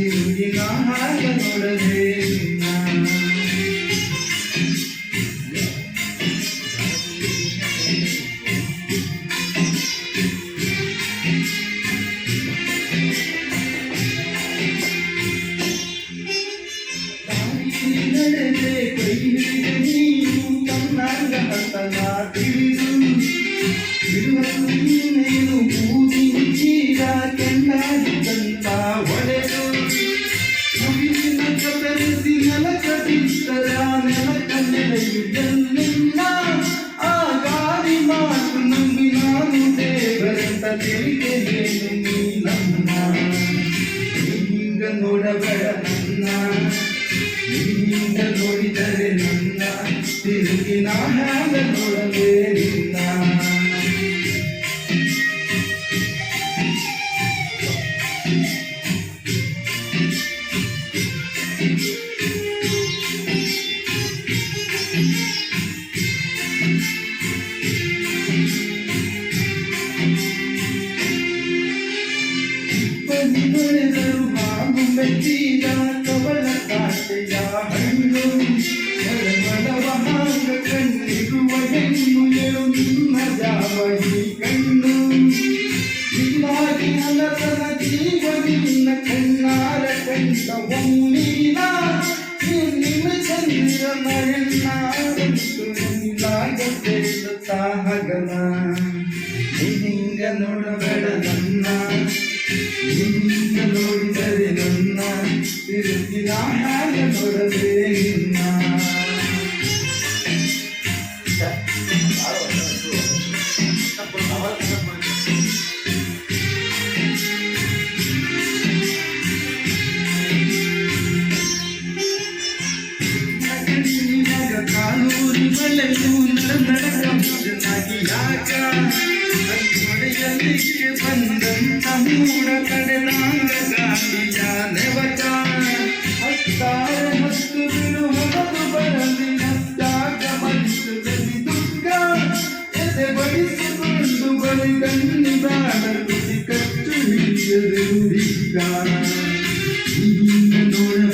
ತಿರುಗಿನ ಹಾಗ ನೋಡದೆ ನಡೆದೆ ಕೈ ಹಿಡಿದ ನೀನು ಕಣ್ಣಾಗ ಹತ್ತನ ತಿಳಿದು ನೀನು ಪೂಜಿಂಚೀಗ ಕೆಂಡಾಗಿದ್ದಂತ ಒಡೆದು ಮುಗಿಲಿನ ಕತ್ತರಿಸಿ ನೆಲಕ ಬಿದ್ದರ ನೆಲಕ ನೆಲೆಯುವುದನ್ನೆಲ್ಲ ಆ ಗಾಳಿ ಮಾತು ನಂಬಿ ನಾನು ದೇವರಂತ ತಿಳಿದೇನು ನೀ ನನ್ನ ಹಿಂಗ ನೋಡಬೇಡ ನನ್ನ ನೀಗ ನೋಡಿದರೆ ನನ್ನ ತಿರುಗಿನ ಹ್ಯಾಂಗ ನೋಡಲೇ ನಿನ್ನ ಬಳಿದರು ಹಾಗು ಮೆಚ್ಚಿದ ಕವಳ ಕಾಟೆಯ ಹಣ್ಣು ಒಳಬಳವ ಹಾಗ ಕಣ್ಣಿರುವ ಹೆಣ್ಣು ಎಳು ನಿನ್ನ ಜಾವಹಿ ಕಣ್ಣು ಇಲ್ಲಾಗಿ ಹಲಸನ ಜೀವ ನಿನ್ನ ಕಣ್ಣಾರ ಕಂಡ ಒಮ್ಮಿನ ನಿನ್ನ ಚಂದಿರನ ಹೆಣ್ಣಾರಂತು ನಿಲ್ಲಾಗ ಸೇರುತ್ತಾ ಹಗಲ ಹಿಂಗ ನೋಡಬೇಡ ನನ್ನ ಹಿಂಗ ನೋಡಿದರೆ ನನ್ನ ತಿರುಗಿನ ಹಾಗ ನೋಡದೆ ನಿನ್ನ ಕಾನೂರಿ ಮಳೆಯು ನಡನಾಗಿ ಯಾಕ ಹೊಡೆಯಲಿಕ್ಕೆ ಬಂದಂತ ಮೂಡ ಕಡೆನಾಂಗ ಗಾಳಿಯ ನೆವಕ ಹತ್ತಾರೆ ಮತ್ತು ಬಿಡು ಹೊರದು ಬರಲಿ ನತ್ತಾಗ ಮನಸ್ಸದಲ್ಲಿ ದುಃಖ ಎದೆ ಬಡಿಸಿಕೊಂಡು ಬಳಿ ಕಣ್ಣಿ ಬಾಡಲು ಕಚ್ಚು ಹಿಡಿಯದು ಹುಡುಗ ಹಿಂಗ ನೋಡ